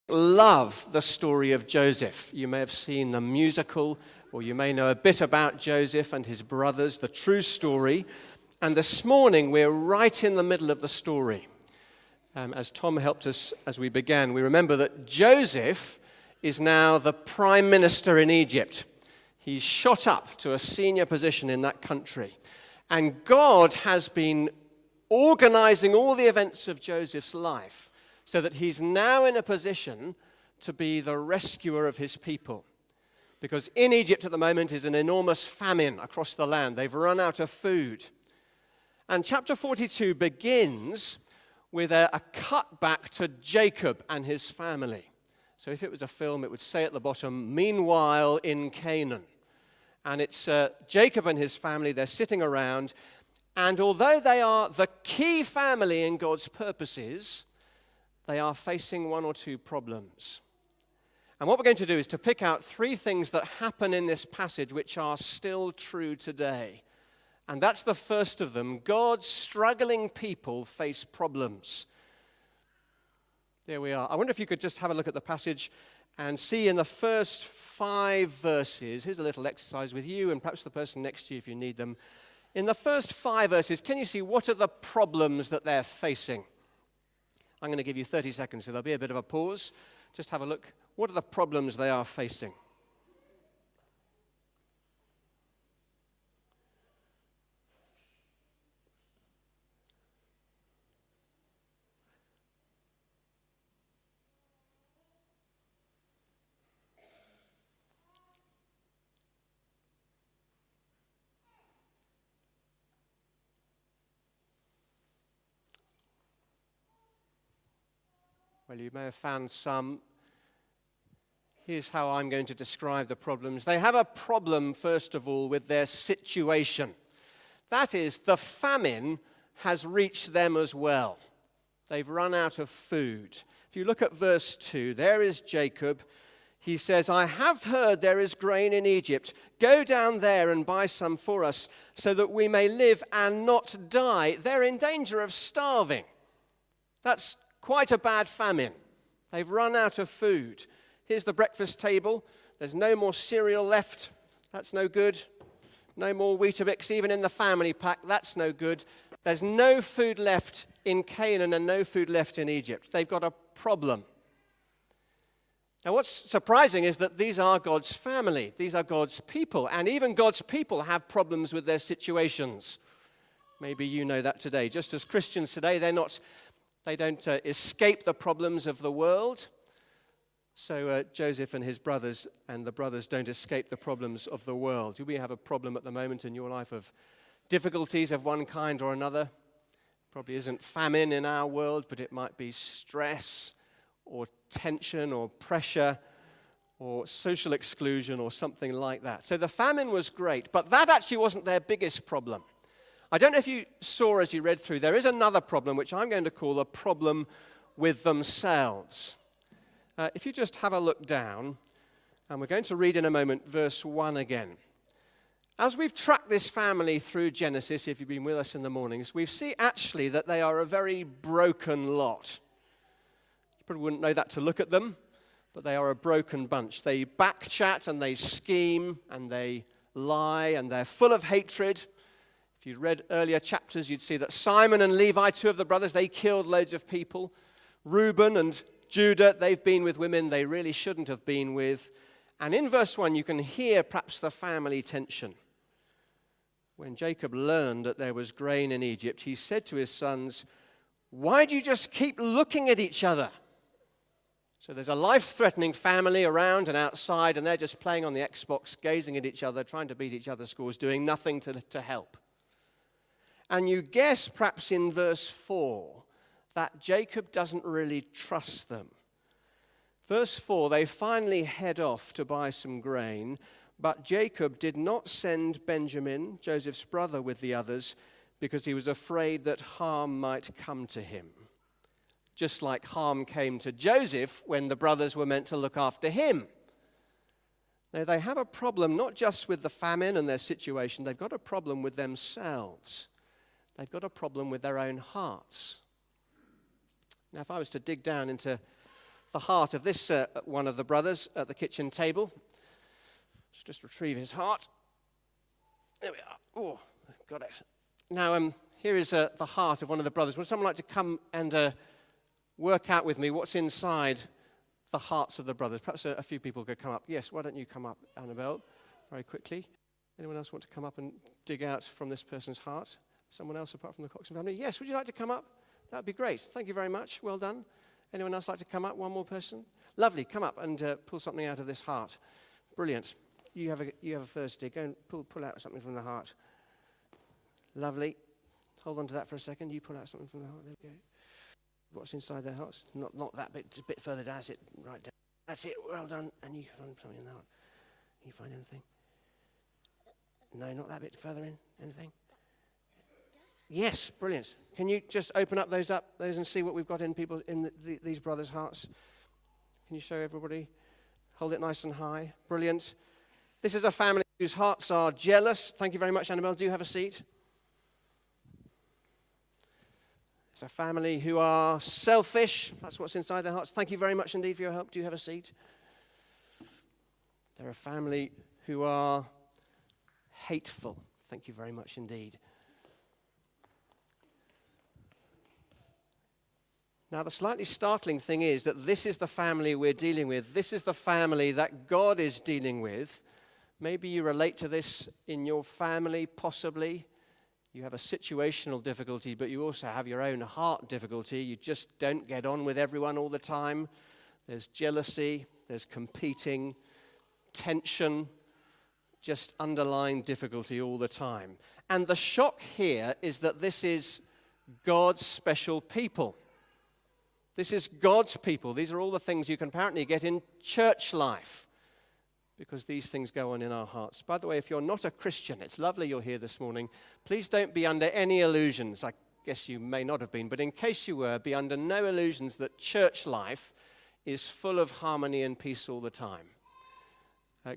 Love the story of Joseph. You may have seen the musical, or you may know a bit about Joseph and his brothers, the true story. And this morning, we're right in the middle of the story. As Tom helped us as we began, we remember that Joseph is now the prime minister in Egypt. He's shot up to a senior position in that country. And God has been organizing all the events of Joseph's life so that he's now in a position to be the rescuer of his people. Because in Egypt at the moment is an enormous famine across the land. They've run out of food. And chapter 42 begins with a cut back to Jacob and his family. So if it was a film, it would say at the bottom, "Meanwhile in Canaan." And it's Jacob and his family, they're sitting around. And although they are the key family in God's purposes, they are facing one or two problems. And what we're going to do is to pick out three things that happen in this passage which are still true today. And that's the first of them. God's struggling people face problems. There we are. I wonder if you could just have a look at the passage and see in the first 5 verses. Here's a little exercise with you and perhaps the person next to you if you need them. In the first 5 verses, can you see what are the problems that they're facing? I'm going to give you 30 seconds, so there'll be a bit of a pause. Just have a look. What are the problems they are facing? Well, you may have found some. Here's how I'm going to describe the problems. They have a problem, first of all, with their situation. That is, the famine has reached them as well. They've run out of food. If you look at verse 2, there is Jacob. He says, "I have heard there is grain in Egypt. Go down there and buy some for us, so that we may live and not die." They're in danger of starving. That's quite a bad famine. They've run out of food. Here's the breakfast table. There's no more cereal left. That's no good. No more Weetabix, even in the family pack. That's no good. There's no food left in Canaan and no food left in Egypt. They've got a problem. Now, what's surprising is that these are God's family. These are God's people. And even God's people have problems with their situations. Maybe you know that today. Just as Christians today, they don't escape the problems of the world. So Joseph and his brothers and the brothers don't escape the problems of the world. Do we have a problem at the moment in your life of difficulties of one kind or another? Probably isn't famine in our world, but it might be stress or tension or pressure or social exclusion or something like that. So the famine was great, but that actually wasn't their biggest problem. I don't know if you saw as you read through, there is another problem which I'm going to call a problem with themselves. If you just have a look down, and we're going to read in a moment verse 1 again. As we've tracked this family through Genesis, if you've been with us in the mornings, we see actually that they are a very broken lot. You probably wouldn't know that to look at them, but they are a broken bunch. They backchat and they scheme and they lie and they're full of hatred. If you'd read earlier chapters, you'd see that Simon and Levi, 2 of the brothers, they killed loads of people. Reuben and Judah, they've been with women they really shouldn't have been with. And in verse 1, you can hear perhaps the family tension. When Jacob learned that there was grain in Egypt, he said to his sons, "Why do you just keep looking at each other?" So there's a life-threatening family around and outside, and they're just playing on the Xbox, gazing at each other, trying to beat each other's scores, doing nothing to help. And you guess perhaps in verse 4 that Jacob doesn't really trust them. Verse 4, they finally head off to buy some grain, but Jacob did not send Benjamin, Joseph's brother, with the others because he was afraid that harm might come to him. Just like harm came to Joseph when the brothers were meant to look after him. Now, they have a problem not just with the famine and their situation, they've got a problem with themselves. They've got a problem with their own hearts. Now, if I was to dig down into the heart of this one of the brothers at the kitchen table. Let's just retrieve his heart. There we are. Oh, got it. Now, here is the heart of one of the brothers. Would someone like to come and work out with me what's inside the hearts of the brothers? Perhaps a few people could come up. Yes, why don't you come up, Annabelle, very quickly. Anyone else want to come up and dig out from this person's heart? Someone else apart from the Coxon family? Yes, would you like to come up? That would be great. Thank you very much. Well done. Anyone else like to come up? One more person? Lovely. Come up and pull something out of this heart. Brilliant. You have a first dig. Go and pull out something from the heart. Lovely. Hold on to that for a second. You pull out something from the heart. There we go. What's inside their hearts? Not that bit. Just a bit further down. That's it. Right down. That's it. Well done. And you find something in the heart. You find anything? No, not that bit further in. Anything? Yes, brilliant. Can you just open up those and see what we've got in these brothers' hearts? Can you show everybody? Hold it nice and high. Brilliant. This is a family whose hearts are jealous. Thank you very much, Annabelle. Do have a seat. It's a family who are selfish. That's what's inside their hearts. Thank you very much indeed for your help. Do you have a seat? They're a family who are hateful. Thank you very much indeed. Now, the slightly startling thing is that this is the family we're dealing with. This is the family that God is dealing with. Maybe you relate to this in your family, possibly. You have a situational difficulty, but you also have your own heart difficulty. You just don't get on with everyone all the time. There's jealousy, there's competing, tension, just underlying difficulty all the time. And the shock here is that this is God's special people. This is God's people. These are all the things you can apparently get in church life, because these things go on in our hearts. By the way, if you're not a Christian, it's lovely you're here this morning. Please don't be under any illusions. I guess you may not have been, but in case you were, be under no illusions that church life is full of harmony and peace all the time.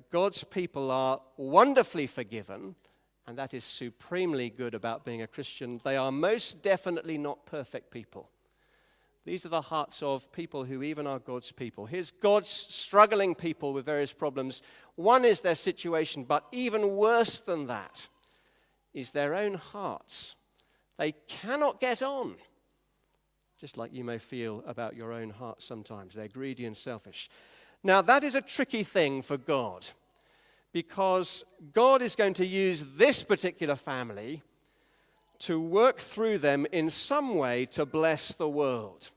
God's people are wonderfully forgiven, and that is supremely good about being a Christian. They are most definitely not perfect people. These are the hearts of people who even are God's people. Here's God's struggling people with various problems. One is their situation, but even worse than that is their own hearts. They cannot get on, just like you may feel about your own heart sometimes. They're greedy and selfish. Now, that is a tricky thing for God, because God is going to use this particular family to work through them in some way to bless the world.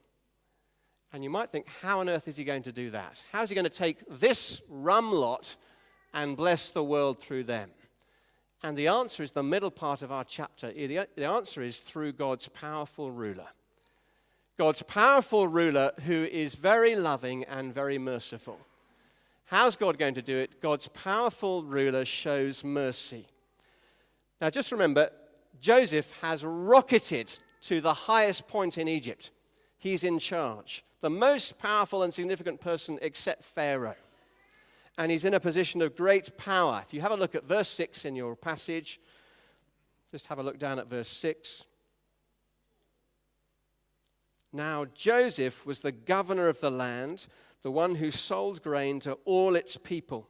And you might think, how on earth is he going to do that? How is he going to take this rum lot and bless the world through them? And the answer is the middle part of our chapter. The answer is through God's powerful ruler. God's powerful ruler who is very loving and very merciful. How's God going to do it? God's powerful ruler shows mercy. Now just remember, Joseph has rocketed to the highest point in Egypt. He's in charge. The most powerful and significant person except Pharaoh. And he's in a position of great power. If you have a look at verse 6 in your passage, just have a look down at verse 6. Now Joseph was the governor of the land, the one who sold grain to all its people.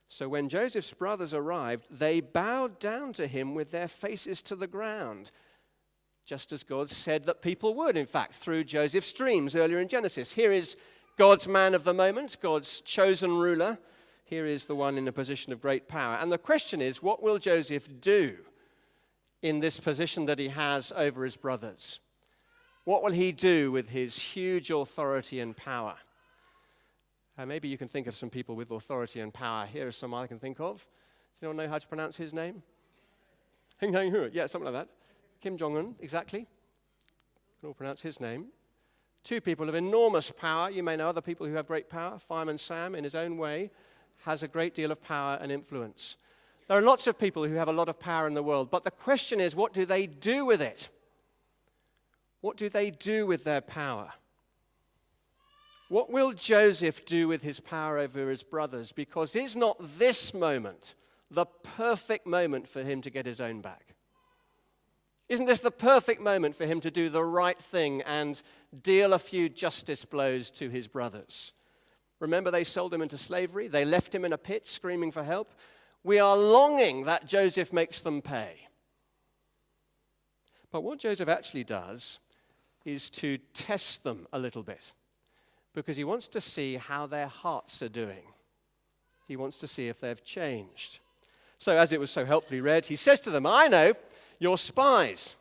So when Joseph's brothers arrived, they bowed down to him with their faces to the ground, just as God said that people would, in fact, through Joseph's dreams earlier in Genesis. Here is God's man of the moment, God's chosen ruler. Here is the one in a position of great power. And the question is, what will Joseph do in this position that he has over his brothers? What will he do with his huge authority and power? Maybe you can think of some people with authority and power. Here are some I can think of. Does anyone know how to pronounce his name? Yeah, something like that. Kim Jong-un, exactly. You can all pronounce his name. Two people of enormous power. You may know other people who have great power. Fireman Sam, in his own way, has a great deal of power and influence. There are lots of people who have a lot of power in the world, but the question is, what do they do with it? What do they do with their power? What will Joseph do with his power over his brothers? Because is not this moment the perfect moment for him to get his own back? Isn't this the perfect moment for him to do the right thing and deal a few justice blows to his brothers? Remember, they sold him into slavery. They left him in a pit screaming for help. We are longing that Joseph makes them pay. But what Joseph actually does is to test them a little bit, because he wants to see how their hearts are doing. He wants to see if they've changed. So as it was so helpfully read, he says to them, I know, you're spies.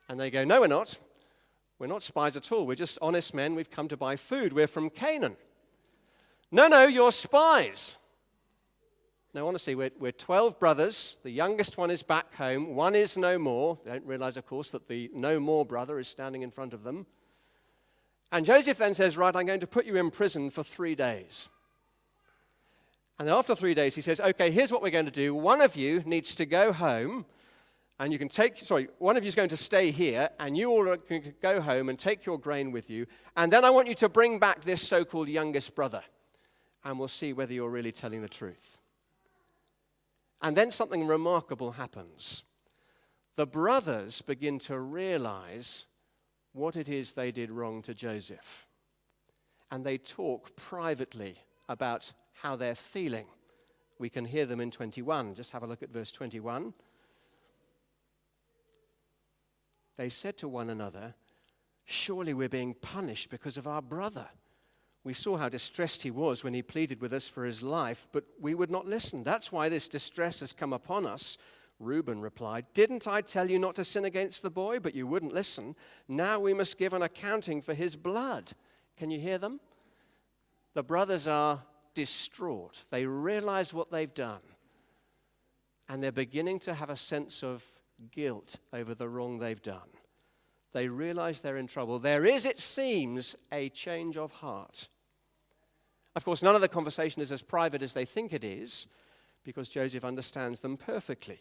And they go, no, we're not. We're not spies at all. We're just honest men. We've come to buy food. We're from Canaan. No, you're spies. Now, honestly, we're 12 brothers. The youngest one is back home. One is no more. They don't realize, of course, that the no more brother is standing in front of them. And Joseph then says, right, I'm going to put you in prison for 3 days. And after 3 days, he says, okay, here's what we're going to do. One of you needs to go home, and one of you is going to stay here, and you all can go home and take your grain with you. And then I want you to bring back this so-called youngest brother, and we'll see whether you're really telling the truth. And then something remarkable happens. The brothers begin to realize what it is they did wrong to Joseph. And they talk privately about how they're feeling. We can hear them in 21. Just have a look at verse 21. They said to one another, surely we're being punished because of our brother. We saw how distressed he was when he pleaded with us for his life, but we would not listen. That's why this distress has come upon us. Reuben replied, didn't I tell you not to sin against the boy? But you wouldn't listen. Now we must give an accounting for his blood. Can you hear them? The brothers are distraught. They realize what they've done. And they're beginning to have a sense of guilt over the wrong they've done. They realize they're in trouble. There is, it seems, a change of heart. Of course, none of the conversation is as private as they think it is, because Joseph understands them perfectly.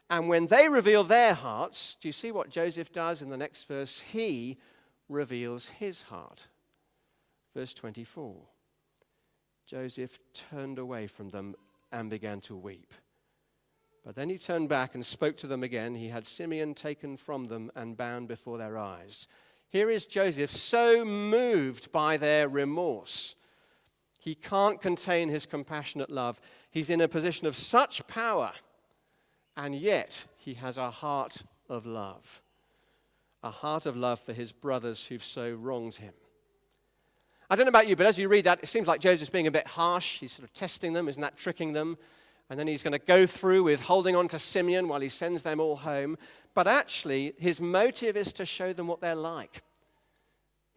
And when they reveal their hearts, do you see what Joseph does in the next verse? He reveals his heart. Verse 24. Joseph turned away from them and began to weep. But then he turned back and spoke to them again. He had Simeon taken from them and bound before their eyes. Here is Joseph so moved by their remorse. He can't contain his compassionate love. He's in a position of such power, and yet he has a heart of love. A heart of love for his brothers who've so wronged him. I don't know about you, but as you read that, it seems like Joseph's being a bit harsh. He's sort of testing them. Isn't that tricking them? And then he's going to go through with holding on to Simeon while he sends them all home. But actually, his motive is to show them what they're like.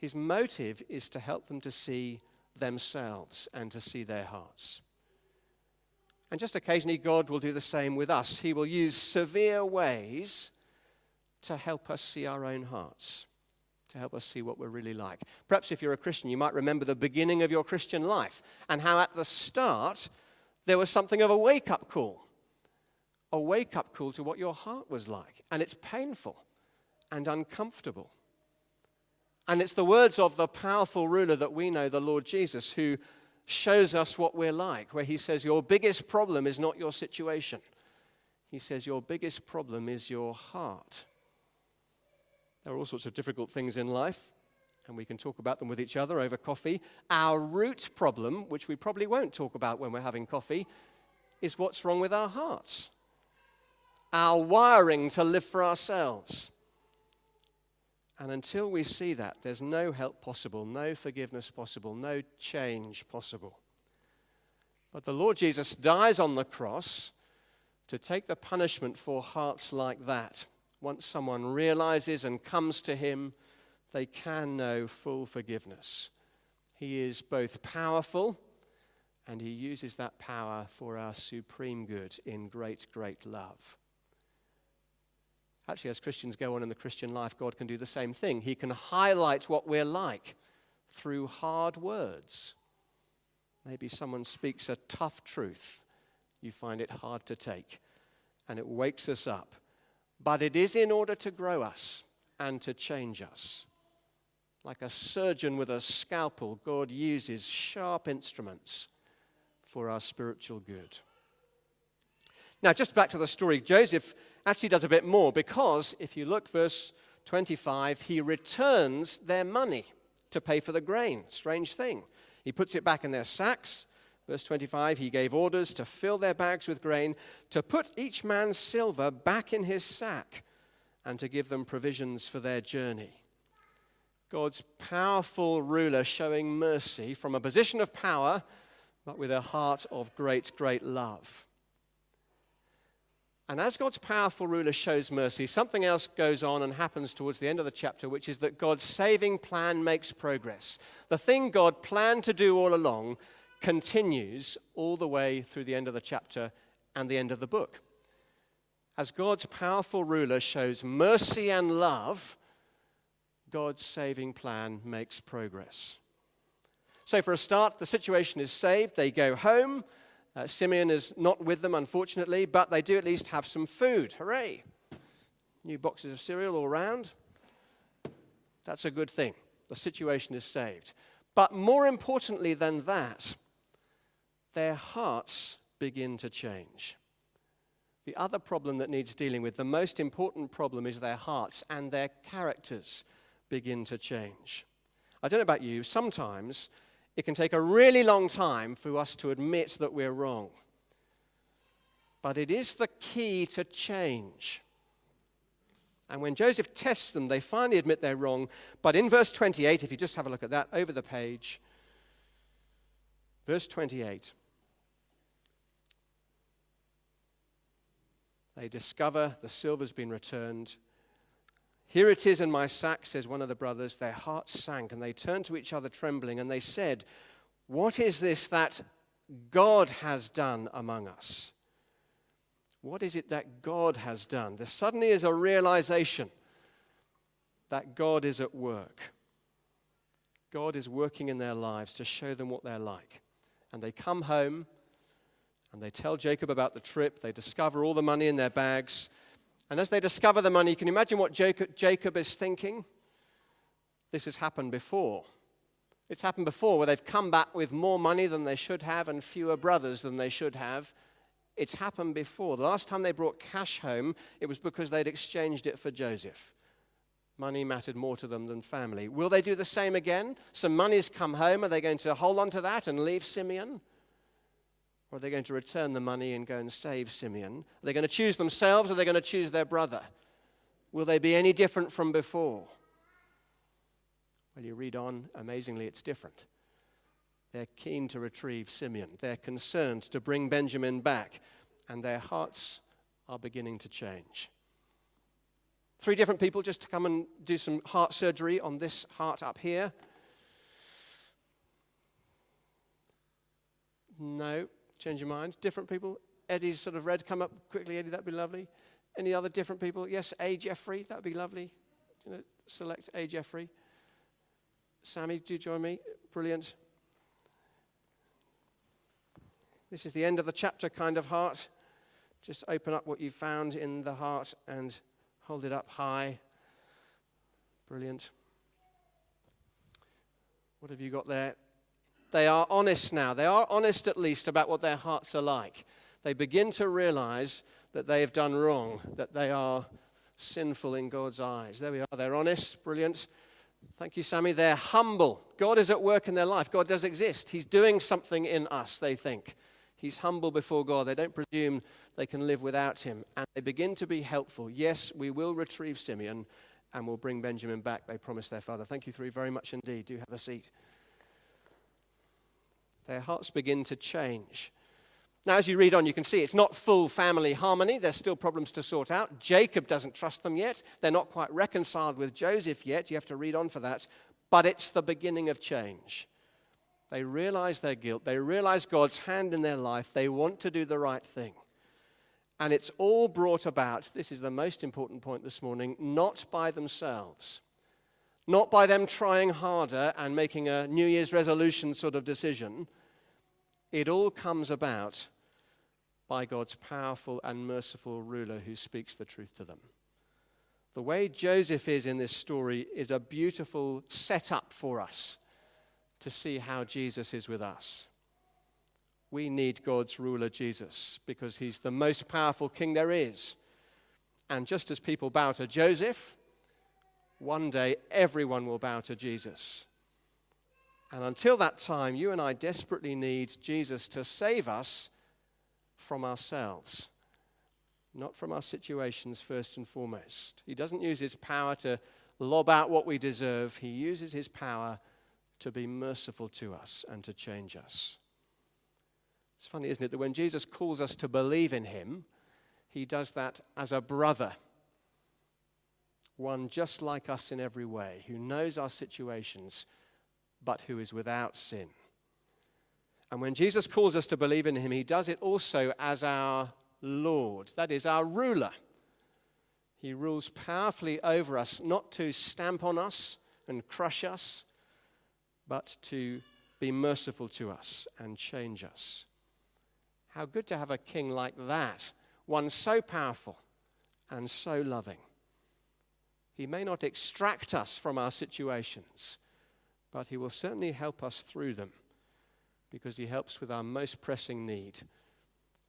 His motive is to help them to see themselves and to see their hearts. And just occasionally, God will do the same with us. He will use severe ways to help us see our own hearts, to help us see what we're really like. Perhaps if you're a Christian, you might remember the beginning of your Christian life and how at the start there was something of a wake-up call to what your heart was like. And it's painful and uncomfortable. And it's the words of the powerful ruler that we know, the Lord Jesus, who shows us what we're like, where he says, your biggest problem is not your situation. He says, your biggest problem is your heart. There are all sorts of difficult things in life, and we can talk about them with each other over coffee. Our root problem, which we probably won't talk about when we're having coffee, is what's wrong with our hearts. Our wiring to live for ourselves. And until we see that, there's no help possible, no forgiveness possible, no change possible. But the Lord Jesus dies on the cross to take the punishment for hearts like that. Once someone realizes and comes to him, they can know full forgiveness. He is both powerful, and he uses that power for our supreme good in great, great love. Actually, as Christians go on in the Christian life, God can do the same thing. He can highlight what we're like through hard words. Maybe someone speaks a tough truth. You find it hard to take, and it wakes us up. But it is in order to grow us and to change us. Like a surgeon with a scalpel, God uses sharp instruments for our spiritual good. Now, just back to the story. Joseph actually does a bit more, because if you look verse 25, he returns their money to pay for the grain. Strange thing. He puts it back in their sacks. Verse 25, he gave orders to fill their bags with grain, to put each man's silver back in his sack, and to give them provisions for their journey. God's powerful ruler showing mercy from a position of power, but with a heart of great, great love. And as God's powerful ruler shows mercy, something else goes on and happens towards the end of the chapter, which is that God's saving plan makes progress. The thing God planned to do all along continues all the way through the end of the chapter and the end of the book. As God's powerful ruler shows mercy and love, God's saving plan makes progress. So for a start, the situation is saved. They go home. Simeon is not with them, unfortunately, but they do at least have some food. Hooray! New boxes of cereal all around. That's a good thing. The situation is saved. But more importantly than that, their hearts begin to change. The other problem that needs dealing with, the most important problem, is their hearts, and their characters begin to change. I don't know about you, sometimes it can take a really long time for us to admit that we're wrong. But it is the key to change. And when Joseph tests them, they finally admit they're wrong. But in verse 28, if you just have a look at that over the page, verse 28, they discover the silver's been returned. "Here it is in my sack," says one of the brothers. Their hearts sank, and they turned to each other trembling, and they said, "What is this that God has done among us?" What is it that God has done? There suddenly is a realization that God is at work. God is working in their lives to show them what they're like. And they come home, and they tell Jacob about the trip. They discover all the money in their bags. And as they discover the money, can you imagine what Jacob is thinking? This has happened before. It's happened before where they've come back with more money than they should have and fewer brothers than they should have. It's happened before. The last time they brought cash home, it was because they'd exchanged it for Joseph. Money mattered more to them than family. Will they do the same again? Some money's come home. Are they going to hold on to that and leave Simeon? Or are they going to return the money and go and save Simeon? Are they going to choose themselves, or are they going to choose their brother? Will they be any different from before? Well, you read on, amazingly, it's different. They're keen to retrieve Simeon. They're concerned to bring Benjamin back, and their hearts are beginning to change. 3 different people just to come and do some heart surgery on this heart up here. No. Change your mind. Different people. Eddie's sort of red. Come up quickly, Eddie. That'd be lovely. Any other different people? Yes, A. Jeffrey. That'd be lovely. Select A. Jeffrey. Sammy, do you join me? Brilliant. This is the end of the chapter kind of heart. Just open up what you found in the heart and hold it up high. Brilliant. What have you got there? They are honest now. They are honest at least about what their hearts are like. They begin to realize that they have done wrong, that they are sinful in God's eyes. There we are. They're honest. Brilliant. Thank you, Sammy. They're humble. God is at work in their life. God does exist. He's doing something in us, they think. He's humble before God. They don't presume they can live without him. And they begin to be helpful. Yes, we will retrieve Simeon and we'll bring Benjamin back, they promise their father. Thank you 3 very much indeed. Do have a seat. Their hearts begin to change. Now, as you read on, you can see it's not full family harmony. There's still problems to sort out. Jacob doesn't trust them yet. They're not quite reconciled with Joseph yet. You have to read on for that. But it's the beginning of change. They realize their guilt. They realize God's hand in their life. They want to do the right thing. And it's all brought about, this is the most important point this morning, not by themselves. Not by them trying harder and making a New Year's resolution sort of decision. It all comes about by God's powerful and merciful ruler who speaks the truth to them. The way Joseph is in this story is a beautiful setup for us to see how Jesus is with us. We need God's ruler Jesus because he's the most powerful king there is. And just as people bow to Joseph, one day everyone will bow to Jesus. And until that time, you and I desperately need Jesus to save us from ourselves, not from our situations first and foremost. He doesn't use his power to lob out what we deserve. He uses his power to be merciful to us and to change us. It's funny, isn't it, that when Jesus calls us to believe in him, he does that as a brother, one just like us in every way, who knows our situations, but who is without sin. And when Jesus calls us to believe in him, he does it also as our Lord, that is, our ruler. He rules powerfully over us, not to stamp on us and crush us, but to be merciful to us and change us. How good to have a king like that, one so powerful and so loving. He may not extract us from our situations, but he will certainly help us through them, because he helps with our most pressing need.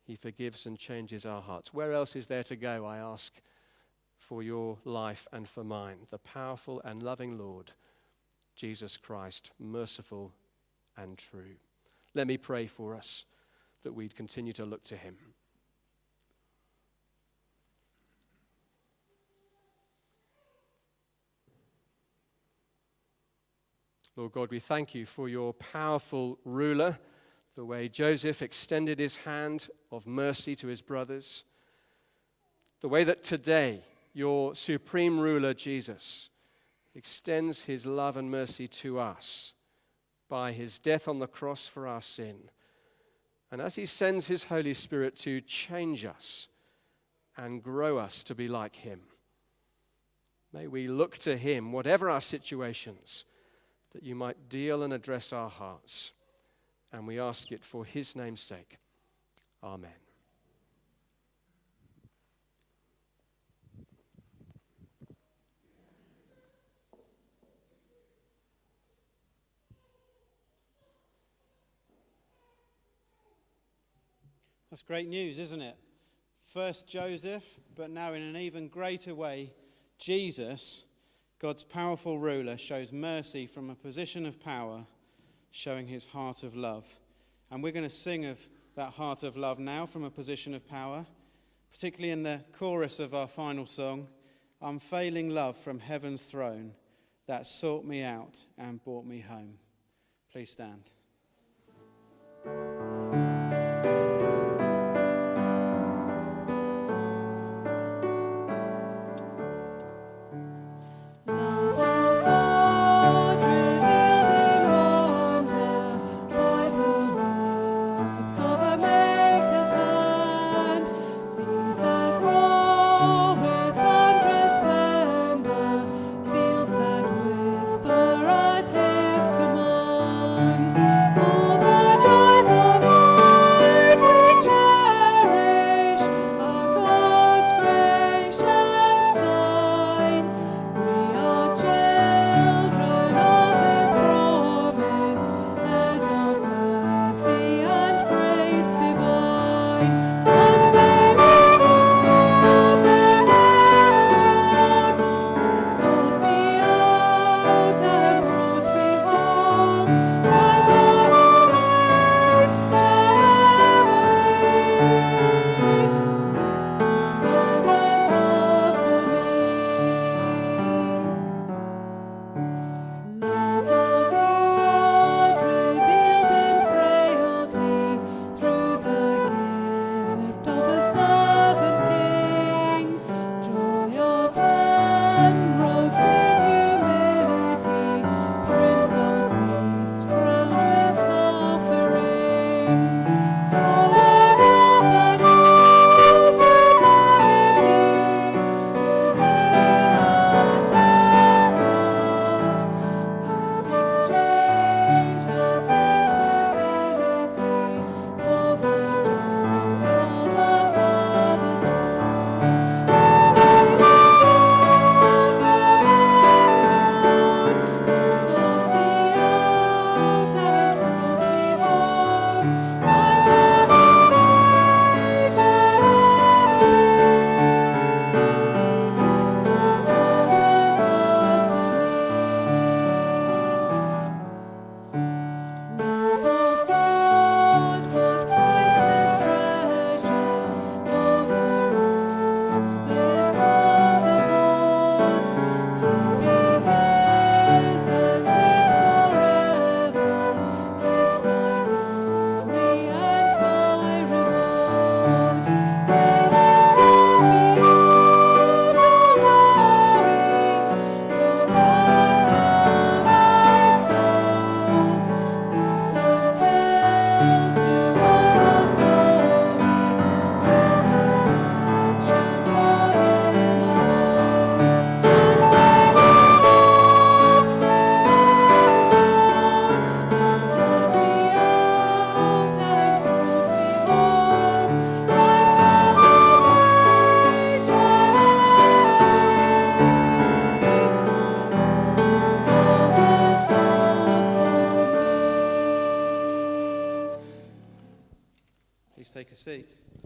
He forgives and changes our hearts. Where else is there to go, I ask, for your life and for mine? The powerful and loving Lord, Jesus Christ, merciful and true. Let me pray for us that we'd continue to look to him. Lord God, we thank you for your powerful ruler, the way Joseph extended his hand of mercy to his brothers, the way that today your supreme ruler, Jesus, extends his love and mercy to us by his death on the cross for our sin. And as he sends his Holy Spirit to change us and grow us to be like him, may we look to him, whatever our situations, that you might deal and address our hearts. And we ask it for his name's sake. Amen. That's great news, isn't it? First Joseph, but now in an even greater way, Jesus, God's powerful ruler, shows mercy from a position of power, showing his heart of love. And we're going to sing of that heart of love now from a position of power, particularly in the chorus of our final song, Unfailing Love from Heaven's Throne, that sought me out and brought me home. Please stand. Fields that whisper at his command. Please take a seat.